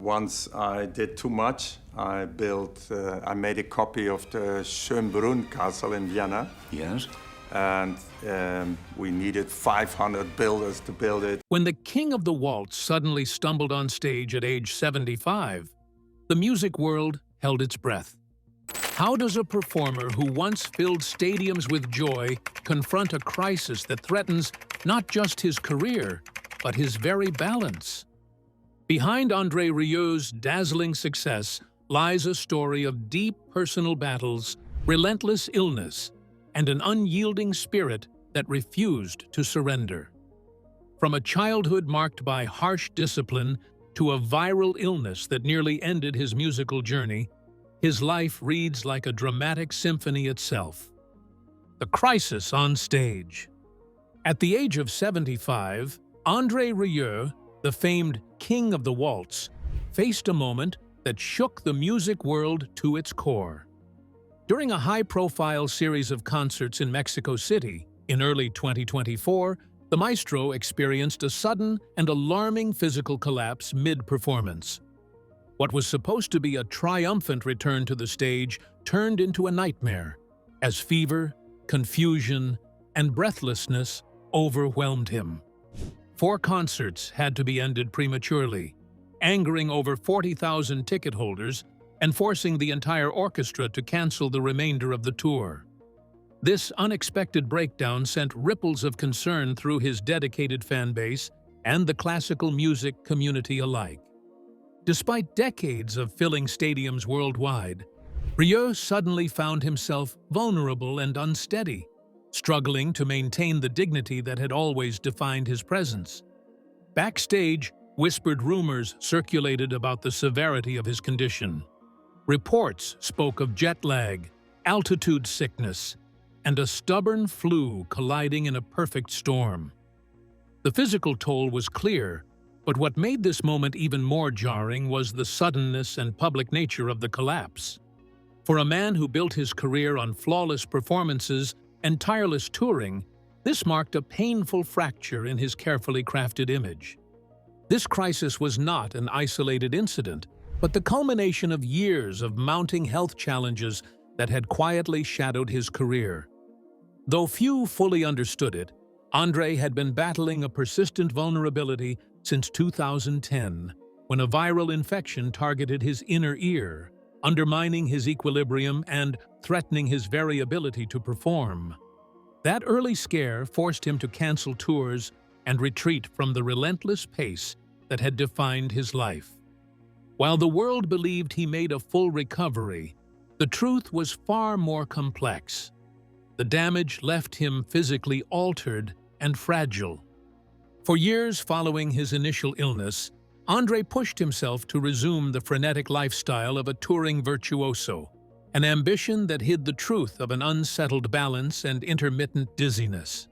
once I did too much. I made a copy of the Schönbrunn castle in Vienna. Yes? And we needed 500 builders to build it. When the king of the waltz suddenly stumbled on stage at age 75, the music world held its breath. How does a performer who once filled stadiums with joy confront a crisis that threatens not just his career, but his very balance? Behind Andre Rieu's dazzling success lies a story of deep personal battles, relentless illness, and an unyielding spirit that refused to surrender. From a childhood marked by harsh discipline to a viral illness that nearly ended his musical journey, his life reads like a dramatic symphony itself. The crisis on stage. At the age of 75, Andre Rieu, the famed king of the waltz, faced a moment that shook the music world to its core. During a high-profile series of concerts in Mexico City in early 2024, the maestro experienced a sudden and alarming physical collapse mid-performance. What was supposed to be a triumphant return to the stage turned into a nightmare, as fever, confusion, and breathlessness overwhelmed him. 4 concerts had to be ended prematurely, angering over 40,000 ticket holders and forcing the entire orchestra to cancel the remainder of the tour. This unexpected breakdown sent ripples of concern through his dedicated fan base and the classical music community alike. Despite decades of filling stadiums worldwide, Rieu suddenly found himself vulnerable and unsteady, struggling to maintain the dignity that had always defined his presence. Backstage, whispered rumors circulated about the severity of his condition. Reports spoke of jet lag, altitude sickness, and a stubborn flu colliding in a perfect storm. The physical toll was clear, but what made this moment even more jarring was the suddenness and public nature of the collapse. For a man who built his career on flawless performances and tireless touring, this marked a painful fracture in his carefully crafted image. This crisis was not an isolated incident, but the culmination of years of mounting health challenges that had quietly shadowed his career. Though few fully understood it, Andre had been battling a persistent vulnerability since 2010, when a viral infection targeted his inner ear, undermining his equilibrium and threatening his very ability to perform. That early scare forced him to cancel tours and retreat from the relentless pace that had defined his life. While the world believed he made a full recovery, the truth was far more complex. The damage left him physically altered and fragile. For years following his initial illness, Andre pushed himself to resume the frenetic lifestyle of a touring virtuoso, an ambition that hid the truth of an unsettled balance and intermittent dizziness.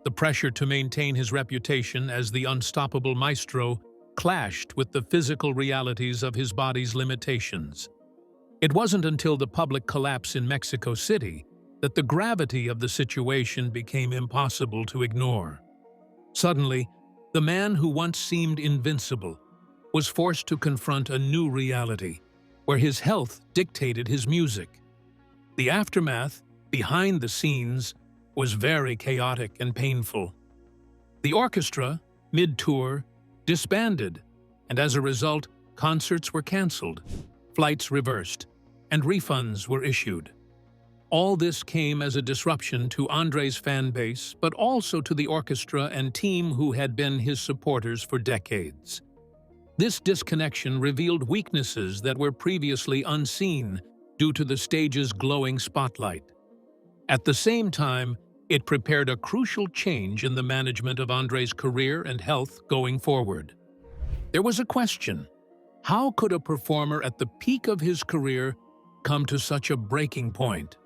The pressure to maintain his reputation as the unstoppable maestro clashed with the physical realities of his body's limitations. It wasn't until the public collapse in Mexico City that the gravity of the situation became impossible to ignore. Suddenly, the man who once seemed invincible was forced to confront a new reality, where his health dictated his music. The aftermath, behind the scenes, was very chaotic and painful. The orchestra, mid-tour, disbanded, and as a result, concerts were cancelled, flights reversed, and refunds were issued. All this came as a disruption to Andre's fan base, but also to the orchestra and team who had been his supporters for decades. This disconnection revealed weaknesses that were previously unseen due to the stage's glowing spotlight. At the same time, it prepared a crucial change in the management of Andre's career and health going forward. There was a question: how could a performer at the peak of his career come to such a breaking point?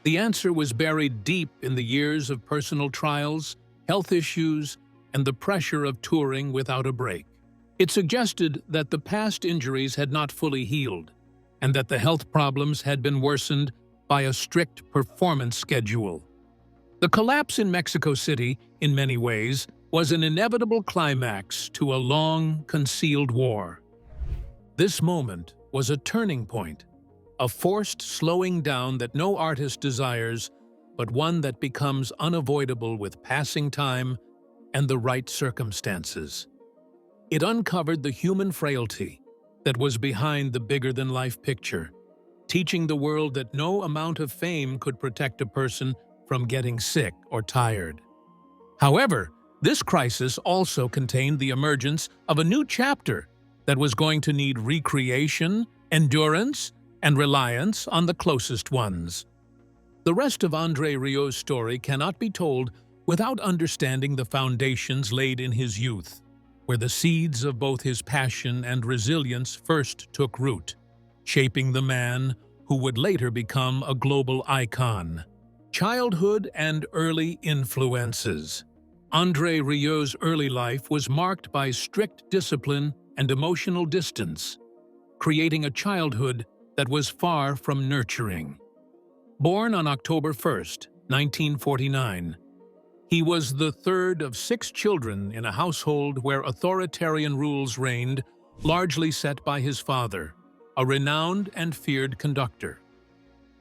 The answer was buried deep in the years of personal trials, health issues, and the pressure of touring without a break. It suggested that the past injuries had not fully healed, and that the health problems had been worsened by a strict performance schedule. The collapse in Mexico City, in many ways, was an inevitable climax to a long, concealed war. This moment was a turning point, a forced slowing down that no artist desires, but one that becomes unavoidable with passing time and the right circumstances. It uncovered the human frailty that was behind the bigger-than-life picture, teaching the world that no amount of fame could protect a person from getting sick or tired. However, this crisis also contained the emergence of a new chapter that was going to need recreation, endurance, and reliance on the closest ones. The rest of Andre Rieu's story cannot be told without understanding the foundations laid in his youth, where the seeds of both his passion and resilience first took root, shaping the man who would later become a global icon. Childhood and early influences. Andre Rieu's early life was marked by strict discipline and emotional distance, creating a childhood that was far from nurturing. Born on October 1st, 1949, he was the third of 6 children in a household where authoritarian rules reigned, largely set by his father, a renowned and feared conductor.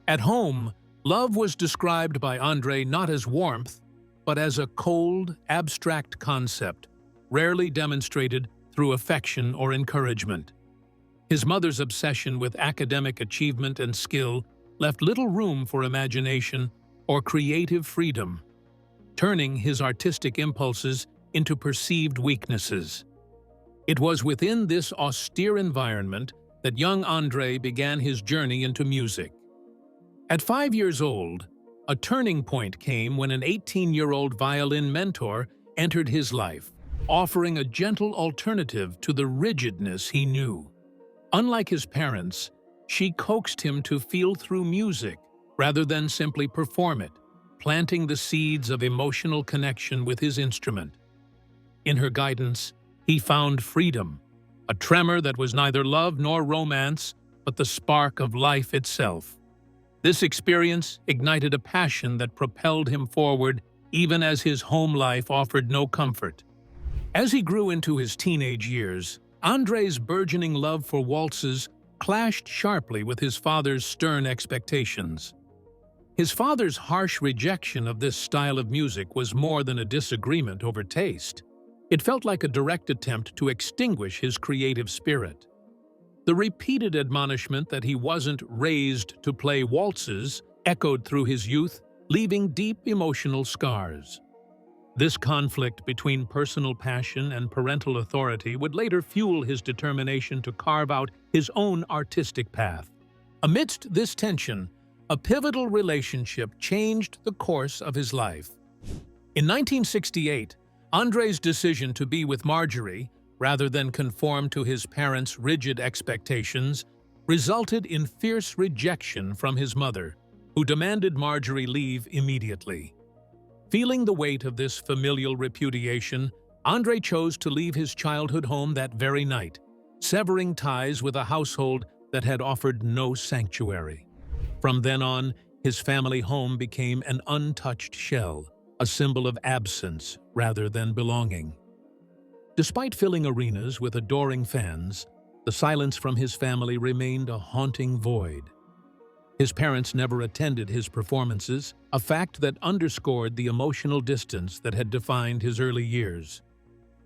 At home, love was described by Andre not as warmth, but as a cold, abstract concept, rarely demonstrated through affection or encouragement. His mother's obsession with academic achievement and skill left little room for imagination or creative freedom, turning his artistic impulses into perceived weaknesses. It was within this austere environment that young Andre began his journey into music. At 5 years old, a turning point came when an 18-year-old violin mentor entered his life, offering a gentle alternative to the rigidness he knew. Unlike his parents, she coaxed him to feel through music rather than simply perform it, planting the seeds of emotional connection with his instrument. In her guidance, he found freedom, a tremor that was neither love nor romance, but the spark of life itself. This experience ignited a passion that propelled him forward even as his home life offered no comfort. As he grew into his teenage years, Andre's burgeoning love for waltzes clashed sharply with his father's stern expectations. His father's harsh rejection of this style of music was more than a disagreement over taste. It felt like a direct attempt to extinguish his creative spirit. The repeated admonishment that he wasn't raised to play waltzes echoed through his youth, leaving deep emotional scars. This conflict between personal passion and parental authority would later fuel his determination to carve out his own artistic path. Amidst this tension, a pivotal relationship changed the course of his life. In 1968, Andre's decision to be with Marjorie, rather than conform to his parents' rigid expectations, resulted in fierce rejection from his mother, who demanded Marjorie leave immediately. Feeling the weight of this familial repudiation, Andre chose to leave his childhood home that very night, severing ties with a household that had offered no sanctuary. From then on, his family home became an untouched shell, a symbol of absence rather than belonging. Despite filling arenas with adoring fans, the silence from his family remained a haunting void. His parents never attended his performances, a fact that underscored the emotional distance that had defined his early years.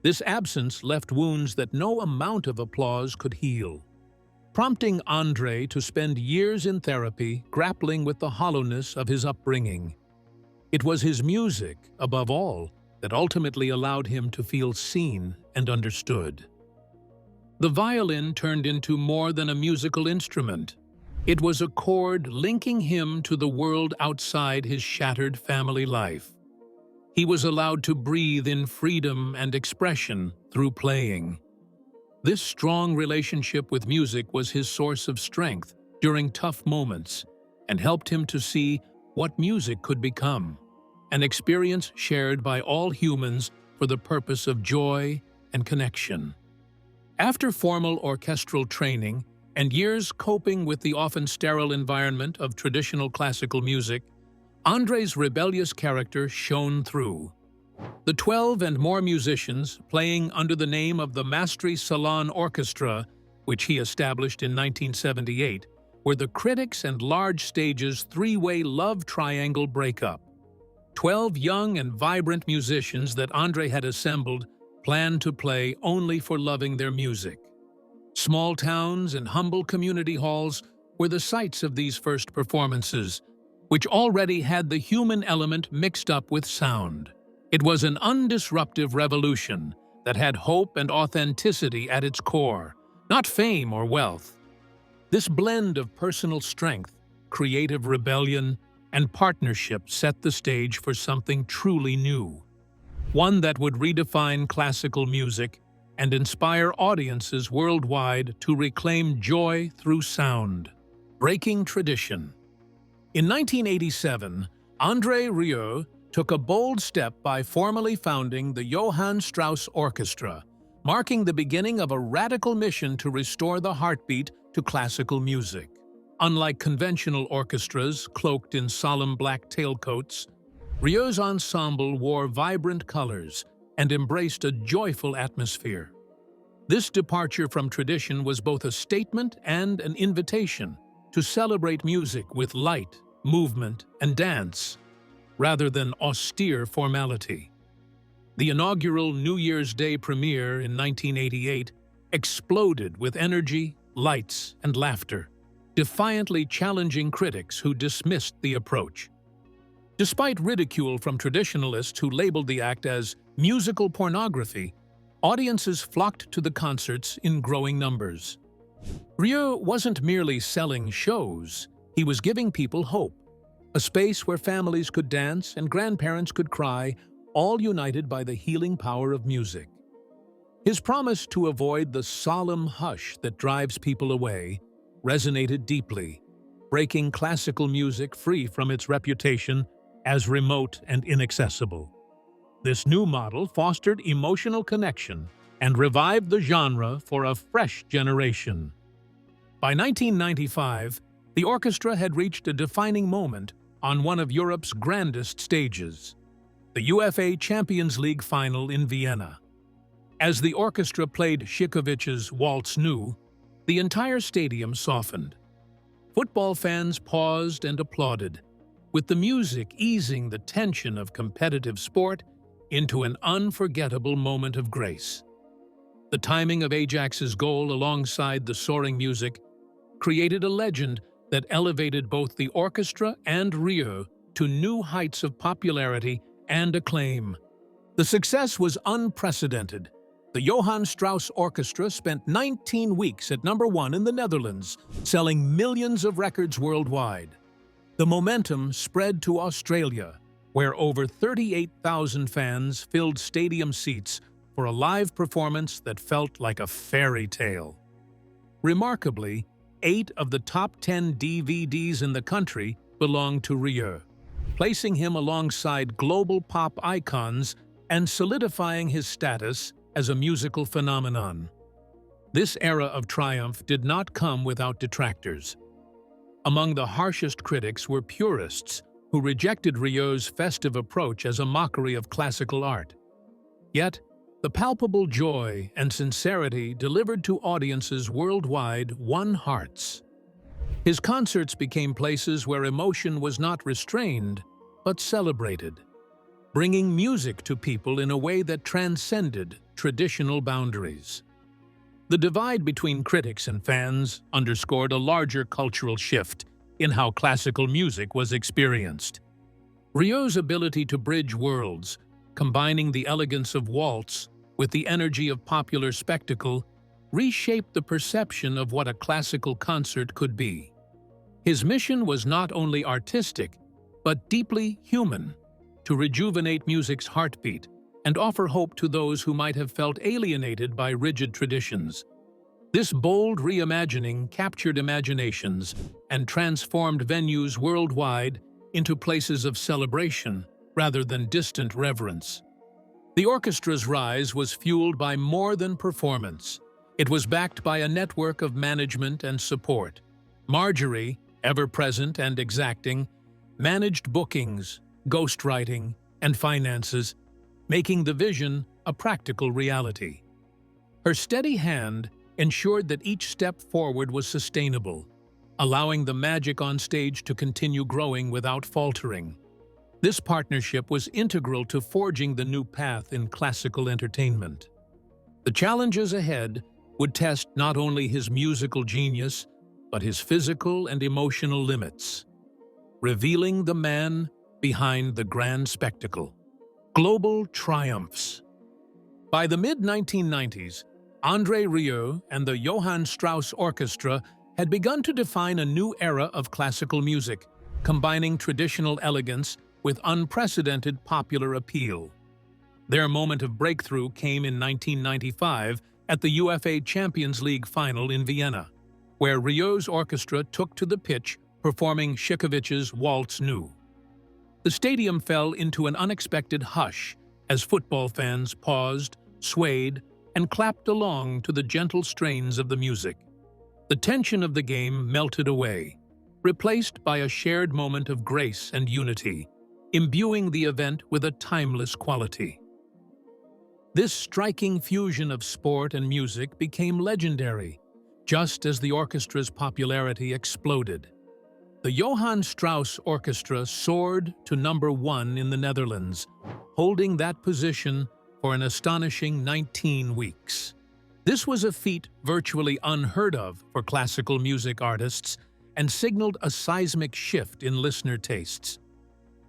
This absence left wounds that no amount of applause could heal, prompting Andre to spend years in therapy grappling with the hollowness of his upbringing. It was his music, above all, that ultimately allowed him to feel seen and understood. The violin turned into more than a musical instrument. It was a cord linking him to the world outside his shattered family life. He was allowed to breathe in freedom and expression through playing. This strong relationship with music was his source of strength during tough moments and helped him to see what music could become, an experience shared by all humans for the purpose of joy and connection. After formal orchestral training and years coping with the often sterile environment of traditional classical music, Andre's rebellious character shone through. The 12 and more musicians, playing under the name of the Maestro Salon Orchestra, which he established in 1978, were the critics and large stage's three-way love triangle breakup. 12 young and vibrant musicians that Andre had assembled planned to play only for loving their music. Small towns and humble community halls were the sites of these first performances, which already had the human element mixed up with sound. It was an undisruptive revolution that had hope and authenticity at its core, not fame or wealth. This blend of personal strength, creative rebellion, and partnership set the stage for something truly new, one that would redefine classical music and inspire audiences worldwide to reclaim joy through sound. Breaking tradition. In 1987, Andre Rieu took a bold step by formally founding the Johann Strauss Orchestra, marking the beginning of a radical mission to restore the heartbeat to classical music. Unlike conventional orchestras cloaked in solemn black tailcoats, Rieu's ensemble wore vibrant colors and embraced a joyful atmosphere. This departure from tradition was both a statement and an invitation to celebrate music with light, movement, and dance, rather than austere formality. The inaugural New Year's Day premiere in 1988 exploded with energy, lights, and laughter, defiantly challenging critics who dismissed the approach. Despite ridicule from traditionalists who labeled the act as musical pornography, audiences flocked to the concerts in growing numbers. Rieu wasn't merely selling shows, he was giving people hope, a space where families could dance and grandparents could cry, all united by the healing power of music. His promise to avoid the solemn hush that drives people away resonated deeply, breaking classical music free from its reputation as remote and inaccessible. This new model fostered emotional connection and revived the genre for a fresh generation. By 1995, the orchestra had reached a defining moment on one of Europe's grandest stages, the UEFA Champions League final in Vienna. As the orchestra played Tchaikovsky's Waltz, the entire stadium softened. Football fans paused and applauded, with the music easing the tension of competitive sport into an unforgettable moment of grace. The timing of Ajax's goal alongside the soaring music created a legend that elevated both the orchestra and Rieu to new heights of popularity and acclaim. The success was unprecedented. The Johann Strauss Orchestra spent 19 weeks at #1 in the Netherlands, selling millions of records worldwide. The momentum spread to Australia, where over 38,000 fans filled stadium seats for a live performance that felt like a fairy tale. Remarkably, 8 of the top 10 DVDs in the country belonged to Rieu, placing him alongside global pop icons and solidifying his status as a musical phenomenon. This era of triumph did not come without detractors. Among the harshest critics were purists who rejected Rieu's festive approach as a mockery of classical art. Yet, the palpable joy and sincerity delivered to audiences worldwide won hearts. His concerts became places where emotion was not restrained, but celebrated, bringing music to people in a way that transcended traditional boundaries. The divide between critics and fans underscored a larger cultural shift in how classical music was experienced. Rieu's ability to bridge worlds, combining the elegance of waltz with the energy of popular spectacle, reshaped the perception of what a classical concert could be. His mission was not only artistic, but deeply human, to rejuvenate music's heartbeat and offer hope to those who might have felt alienated by rigid traditions. This bold reimagining captured imaginations and transformed venues worldwide into places of celebration rather than distant reverence. The orchestra's rise was fueled by more than performance. It was backed by a network of management and support. Marjorie, ever present and exacting, managed bookings, ghostwriting, and finances, making the vision a practical reality. Her steady hand ensured that each step forward was sustainable, allowing the magic on stage to continue growing without faltering. This partnership was integral to forging the new path in classical entertainment. The challenges ahead would test not only his musical genius, but his physical and emotional limits, revealing the man behind the grand spectacle. Global triumphs. By the mid-1990s, Andre Rieu and the Johann Strauss Orchestra had begun to define a new era of classical music, combining traditional elegance with unprecedented popular appeal. Their moment of breakthrough came in 1995 at the UEFA Champions League final in Vienna, where Rieu's orchestra took to the pitch performing Tchaikovsky's Waltz. The stadium fell into an unexpected hush as football fans paused, swayed, and clapped along to the gentle strains of the music. The tension of the game melted away, replaced by a shared moment of grace and unity, imbuing the event with a timeless quality. This striking fusion of sport and music became legendary, just as the orchestra's popularity exploded. The Johann Strauss Orchestra soared to #1 in the Netherlands, holding that position for an astonishing 19 weeks. This was a feat virtually unheard of for classical music artists and signaled a seismic shift in listener tastes.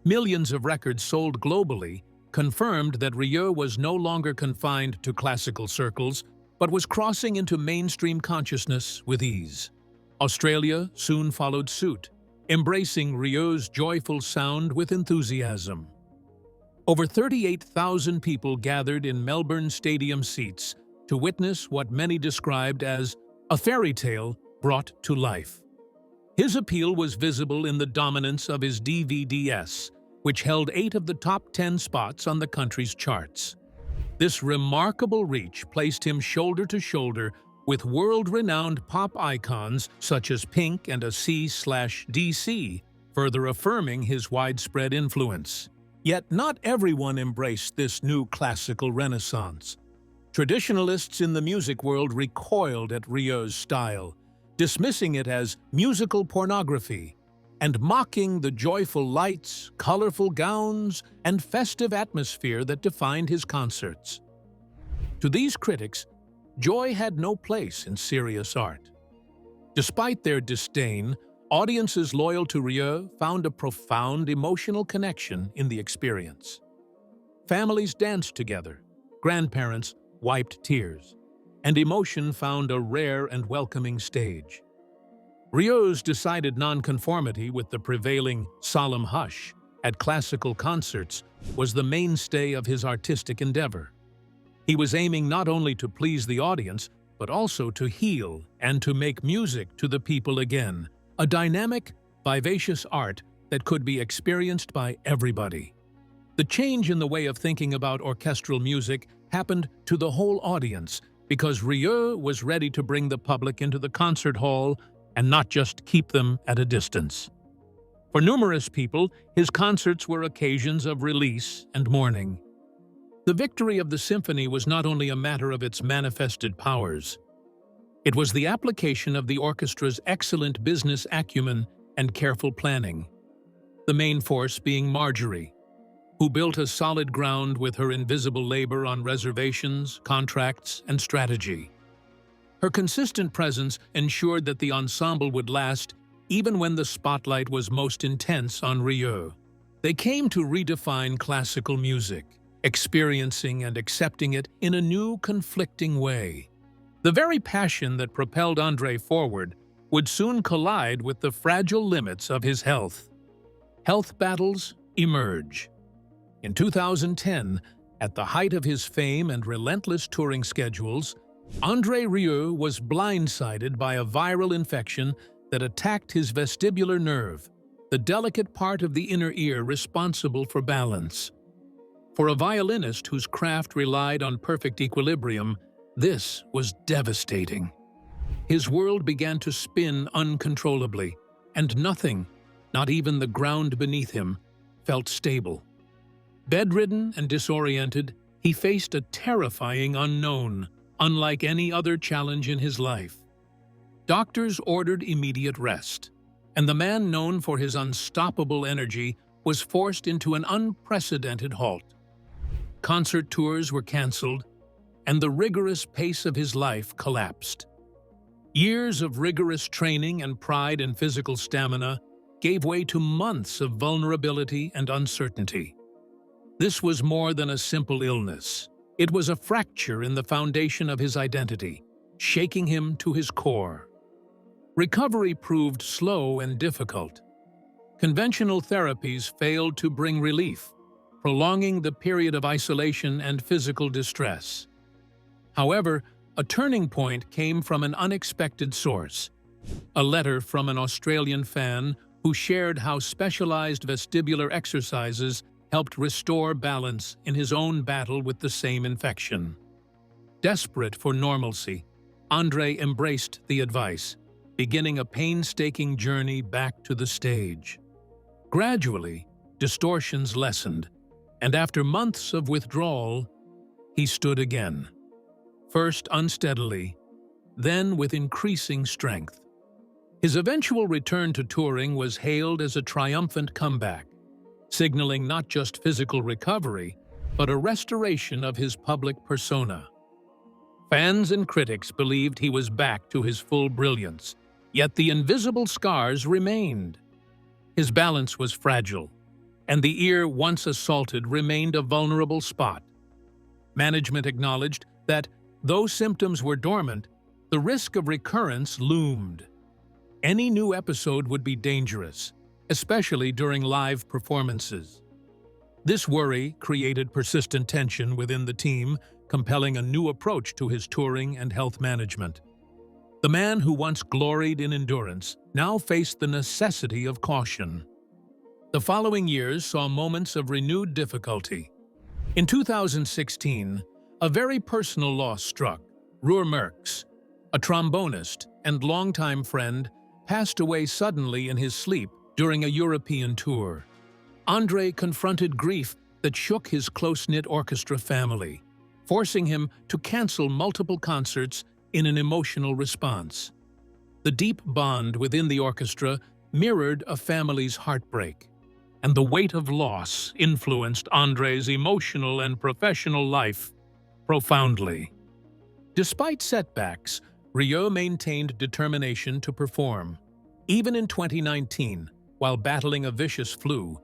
Millions of records sold globally confirmed that Rieu was no longer confined to classical circles, but was crossing into mainstream consciousness with ease. Australia soon followed suit, embracing Rieu's joyful sound with enthusiasm. Over 38,000 people gathered in Melbourne stadium seats to witness what many described as a fairy tale brought to life. His appeal was visible in the dominance of his DVD-S, which held 8 of the top 10 spots on the country's charts. This remarkable reach placed him shoulder to shoulder with world-renowned pop icons such as Pink and a C/DC, further affirming his widespread influence. Yet not everyone embraced this new classical renaissance. Traditionalists in the music world recoiled at Rieu's style, dismissing it as musical pornography and mocking the joyful lights, colorful gowns, and festive atmosphere that defined his concerts. To these critics, joy had no place in serious art. Despite their disdain, audiences loyal to Rieu found a profound emotional connection in the experience. Families danced together, grandparents wiped tears, and emotion found a rare and welcoming stage. Rieu's decided nonconformity with the prevailing solemn hush at classical concerts was the mainstay of his artistic endeavor. He was aiming not only to please the audience, but also to heal and to make music to the people again, a dynamic, vivacious art that could be experienced by everybody. The change in the way of thinking about orchestral music happened to the whole audience because Rieu was ready to bring the public into the concert hall and not just keep them at a distance. For numerous people, his concerts were occasions of release and mourning. The victory of the symphony was not only a matter of its manifested powers. It was the application of the orchestra's excellent business acumen and careful planning. The main force being Marjorie, who built a solid ground with her invisible labor on reservations, contracts, and strategy. Her consistent presence ensured that the ensemble would last even when the spotlight was most intense on Rieu. They came to redefine classical music, experiencing and accepting it in a new, conflicting way. The very passion that propelled Andre forward would soon collide with the fragile limits of his health. Health battles emerge. In 2010, at the height of his fame and relentless touring schedules, Andre Rieu was blindsided by a viral infection that attacked his vestibular nerve, the delicate part of the inner ear responsible for balance. For a violinist whose craft relied on perfect equilibrium, this was devastating. His world began to spin uncontrollably, and nothing, not even the ground beneath him, felt stable. Bedridden and disoriented, he faced a terrifying unknown, unlike any other challenge in his life. Doctors ordered immediate rest, and the man known for his unstoppable energy was forced into an unprecedented halt. Concert tours were canceled, and the rigorous pace of his life collapsed. Years of rigorous training and pride in physical stamina gave way to months of vulnerability and uncertainty. This was more than a simple illness. It was a fracture in the foundation of his identity, shaking him to his core. Recovery proved slow and difficult. Conventional therapies failed to bring relief, prolonging the period of isolation and physical distress. However, a turning point came from an unexpected source: a letter from an Australian fan who shared how specialized vestibular exercises helped restore balance in his own battle with the same infection. Desperate for normalcy, Andre embraced the advice, beginning a painstaking journey back to the stage. Gradually, distortions lessened, and after months of withdrawal, he stood again. First unsteadily, then with increasing strength. His eventual return to touring was hailed as a triumphant comeback, signaling not just physical recovery, but a restoration of his public persona. Fans and critics believed he was back to his full brilliance, yet the invisible scars remained. His balance was fragile, and the ear once assaulted remained a vulnerable spot. Management acknowledged that, though symptoms were dormant, the risk of recurrence loomed. Any new episode would be dangerous, especially during live performances. This worry created persistent tension within the team, compelling a new approach to his touring and health management. The man who once gloried in endurance now faced the necessity of caution. The following years saw moments of renewed difficulty. In 2016, a very personal loss struck. Rieu, a trombonist and longtime friend, passed away suddenly in his sleep during a European tour. Andre confronted grief that shook his close-knit orchestra family, forcing him to cancel multiple concerts in an emotional response. The deep bond within the orchestra mirrored a family's heartbreak, and the weight of loss influenced Andre's emotional and professional life profoundly. Despite setbacks, Rieu maintained determination to perform. Even in 2019, while battling a vicious flu,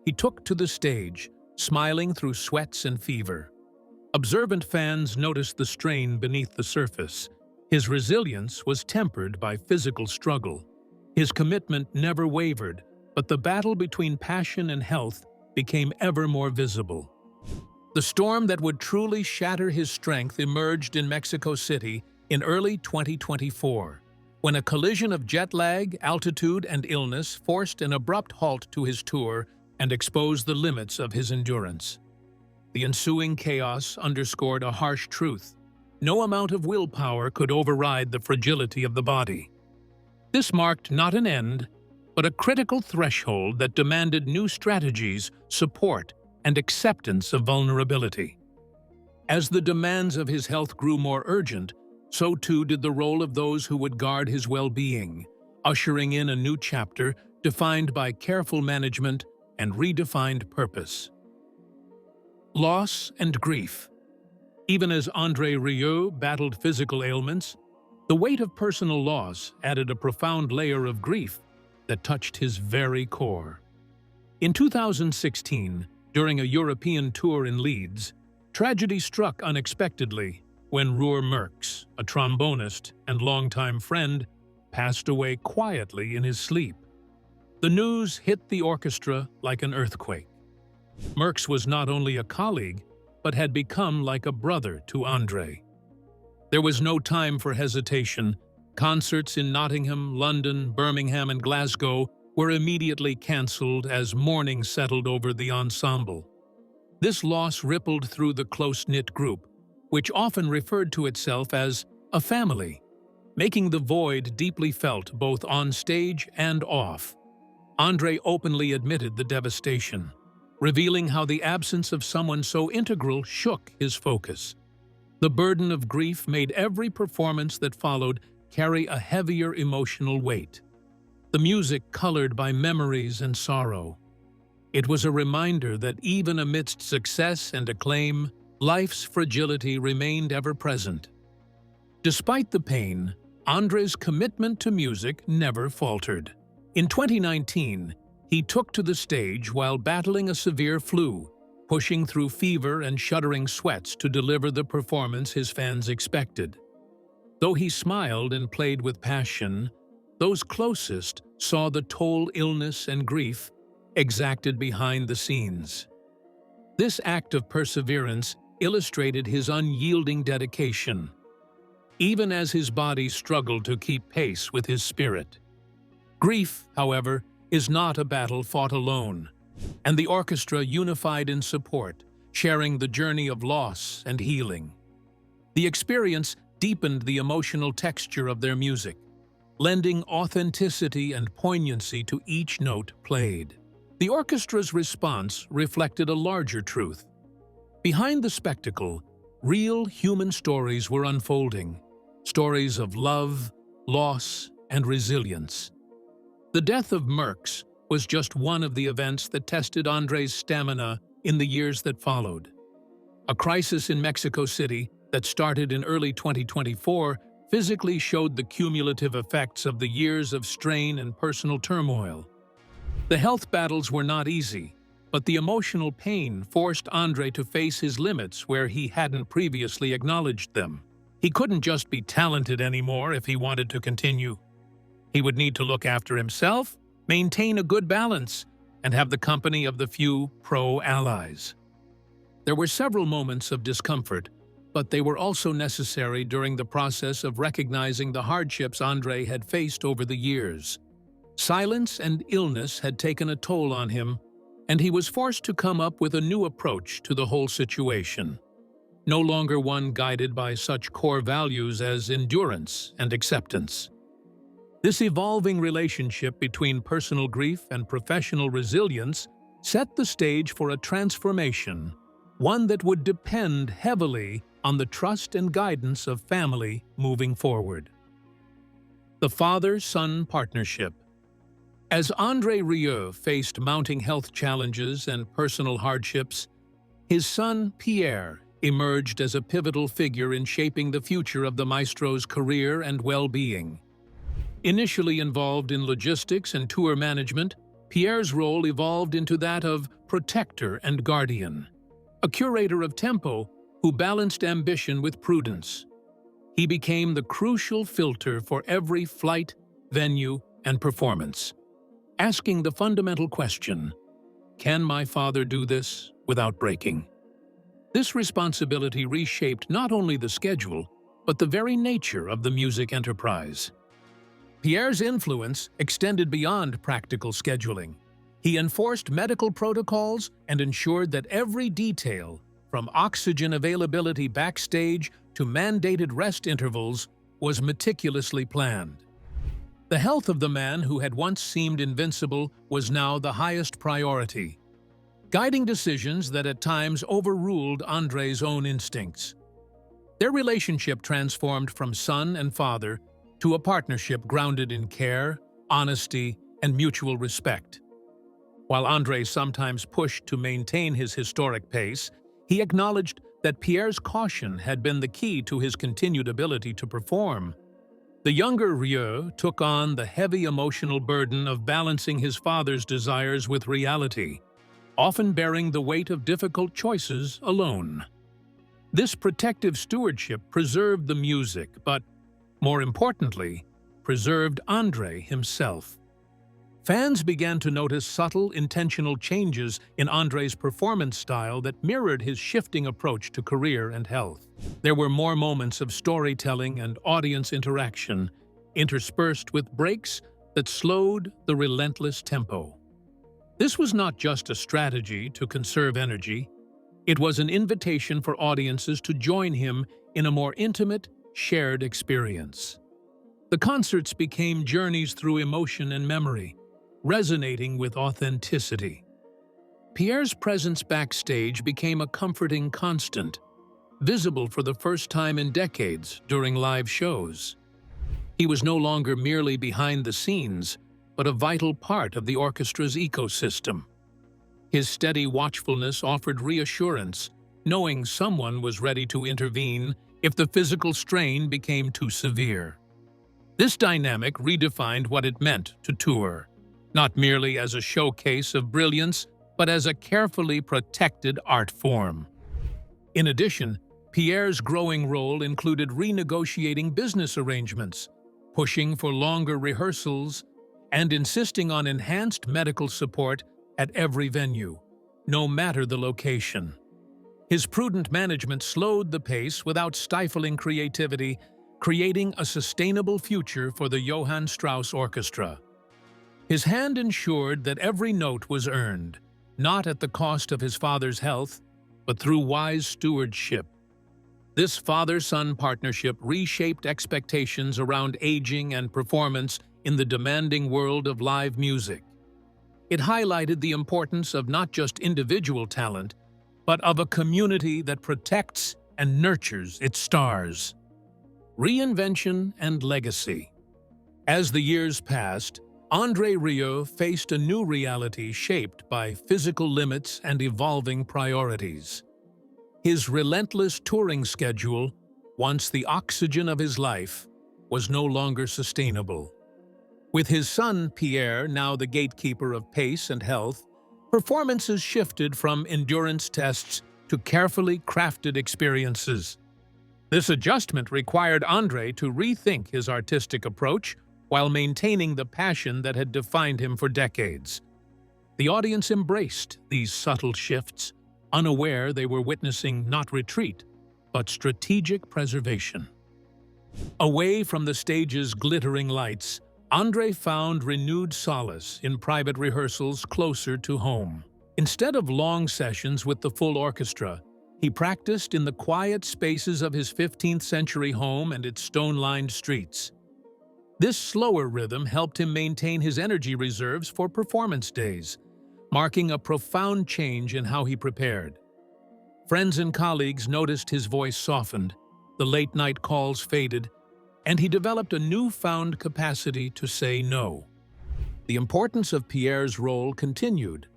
he took to the stage, smiling through sweats and fever. Observant fans noticed the strain beneath the surface. His resilience was tempered by physical struggle. His commitment never wavered, but the battle between passion and health became ever more visible. The storm that would truly shatter his strength emerged in Mexico City in early 2024, when a collision of jet lag, altitude, and illness forced an abrupt halt to his tour and exposed the limits of his endurance. The ensuing chaos underscored a harsh truth: no amount of willpower could override the fragility of the body. This marked not an end, but a critical threshold that demanded new strategies, support, and acceptance of vulnerability. As the demands of his health grew more urgent, so too did the role of those who would guard his well-being, ushering in a new chapter defined by careful management and redefined purpose. Loss and grief. Even as Andre Rieu battled physical ailments, the weight of personal loss added a profound layer of grief that touched his very core. In 2016, during a European tour in Leeds, tragedy struck unexpectedly when Rieu, a trombonist and longtime friend, passed away quietly in his sleep. The news hit the orchestra like an earthquake. Merckx was not only a colleague, but had become like a brother to Andre. There was no time for hesitation. Concerts in Nottingham, London, Birmingham, and Glasgow were immediately cancelled as mourning settled over the ensemble. This loss rippled through the close-knit group, which often referred to itself as a family, making the void deeply felt both on stage and off. Andre openly admitted the devastation, revealing how the absence of someone so integral shook his focus. The burden of grief made every performance that followed carry a heavier emotional weight, the music colored by memories and sorrow. It was a reminder that even amidst success and acclaim, life's fragility remained ever present. Despite the pain, Andre's commitment to music never faltered. In 2019, he took to the stage while battling a severe flu, pushing through fever and shuddering sweats to deliver the performance his fans expected. Though he smiled and played with passion, those closest saw the toll illness and grief exacted behind the scenes. This act of perseverance illustrated his unyielding dedication, even as his body struggled to keep pace with his spirit. Grief, however, is not a battle fought alone, and the orchestra unified in support, sharing the journey of loss and healing. The experience deepened the emotional texture of their music, lending authenticity and poignancy to each note played. The orchestra's response reflected a larger truth. Behind the spectacle, real human stories were unfolding, stories of love, loss, and resilience. The death of Merckx was just one of the events that tested Andre's stamina in the years that followed. A crisis in Mexico City that started in early 2024 physically showed the cumulative effects of the years of strain and personal turmoil. The health battles were not easy, but the emotional pain forced Andre to face his limits where he hadn't previously acknowledged them. He couldn't just be talented anymore if he wanted to continue. He would need to look after himself, maintain a good balance, and have the company of the few pro-allies. There were several moments of discomfort, but they were also necessary during the process of recognizing the hardships Andre had faced over the years. Silence and illness had taken a toll on him, and he was forced to come up with a new approach to the whole situation, no longer one guided by such core values as endurance and acceptance. This evolving relationship between personal grief and professional resilience set the stage for a transformation, one that would depend heavily on the trust and guidance of family moving forward. The father-son partnership. As Andre Rieu faced mounting health challenges and personal hardships, his son Pierre emerged as a pivotal figure in shaping the future of the maestro's career and well-being. Initially involved in logistics and tour management, Pierre's role evolved into that of protector and guardian, a curator of tempo who balanced ambition with prudence. He became the crucial filter for every flight, venue, and performance, asking the fundamental question, can my father do this without breaking? This responsibility reshaped not only the schedule, but the very nature of the music enterprise. Pierre's influence extended beyond practical scheduling. He enforced medical protocols and ensured that every detail, from oxygen availability backstage to mandated rest intervals, was meticulously planned. The health of the man who had once seemed invincible was now the highest priority, guiding decisions that at times overruled Andre's own instincts. Their relationship transformed from son and father to a partnership grounded in care, honesty, and mutual respect. While Andre sometimes pushed to maintain his historic pace, he acknowledged that Pierre's caution had been the key to his continued ability to perform. The younger Rieu took on the heavy emotional burden of balancing his father's desires with reality, often bearing the weight of difficult choices alone. This protective stewardship preserved the music, but, more importantly, preserved Andre himself. Fans began to notice subtle, intentional changes in Andre's performance style that mirrored his shifting approach to career and health. There were more moments of storytelling and audience interaction, interspersed with breaks that slowed the relentless tempo. This was not just a strategy to conserve energy, it was an invitation for audiences to join him in a more intimate, shared experience. The concerts became journeys through emotion and memory, resonating with authenticity. Pierre's presence backstage became a comforting constant, visible for the first time in decades during live shows. He was no longer merely behind the scenes, but a vital part of the orchestra's ecosystem. His steady watchfulness offered reassurance, knowing someone was ready to intervene if the physical strain became too severe. This dynamic redefined what it meant to tour, not merely as a showcase of brilliance, but as a carefully protected art form. In addition, Pierre's growing role included renegotiating business arrangements, pushing for longer rehearsals, and insisting on enhanced medical support at every venue, no matter the location. His prudent management slowed the pace without stifling creativity, creating a sustainable future for the Johann Strauss Orchestra. His hand ensured that every note was earned, not at the cost of his father's health, but through wise stewardship. This father-son partnership reshaped expectations around aging and performance in the demanding world of live music. It highlighted the importance of not just individual talent, but of a community that protects and nurtures its stars. Reinvention and legacy. As the years passed, Andre Rieu faced a new reality shaped by physical limits and evolving priorities. His relentless touring schedule, once the oxygen of his life, was no longer sustainable. With his son, Pierre, now the gatekeeper of pace and health, performances shifted from endurance tests to carefully crafted experiences. This adjustment required Andre to rethink his artistic approach while maintaining the passion that had defined him for decades. The audience embraced these subtle shifts, unaware they were witnessing not retreat, but strategic preservation. Away from the stage's glittering lights, Andre found renewed solace in private rehearsals closer to home. Instead of long sessions with the full orchestra, he practiced in the quiet spaces of his 15th-century home and its stone-lined streets. This slower rhythm helped him maintain his energy reserves for performance days, marking a profound change in how he prepared. Friends and colleagues noticed his voice softened, the late-night calls faded, and he developed a newfound capacity to say no. The importance of Pierre's role continued.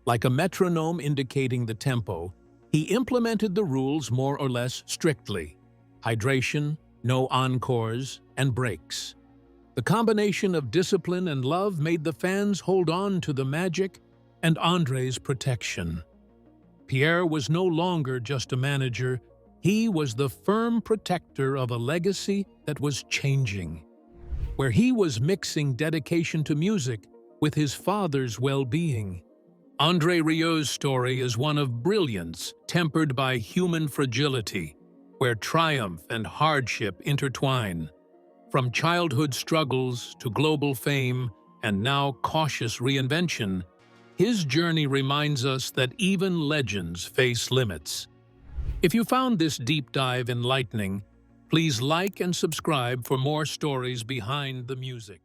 Like a metronome indicating the tempo, he implemented the rules more or less strictly: hydration, no encores, and breaks. The combination of discipline and love made the fans hold on to the magic and Andre's protection. Pierre was no longer just a manager, he was the firm protector of a legacy that was changing, where he was mixing dedication to music with his father's well-being. Andre Rieu's story is one of brilliance tempered by human fragility, where triumph and hardship intertwine. From childhood struggles to global fame and now cautious reinvention, his journey reminds us that even legends face limits. If you found this deep dive enlightening, please like and subscribe for more stories behind the music.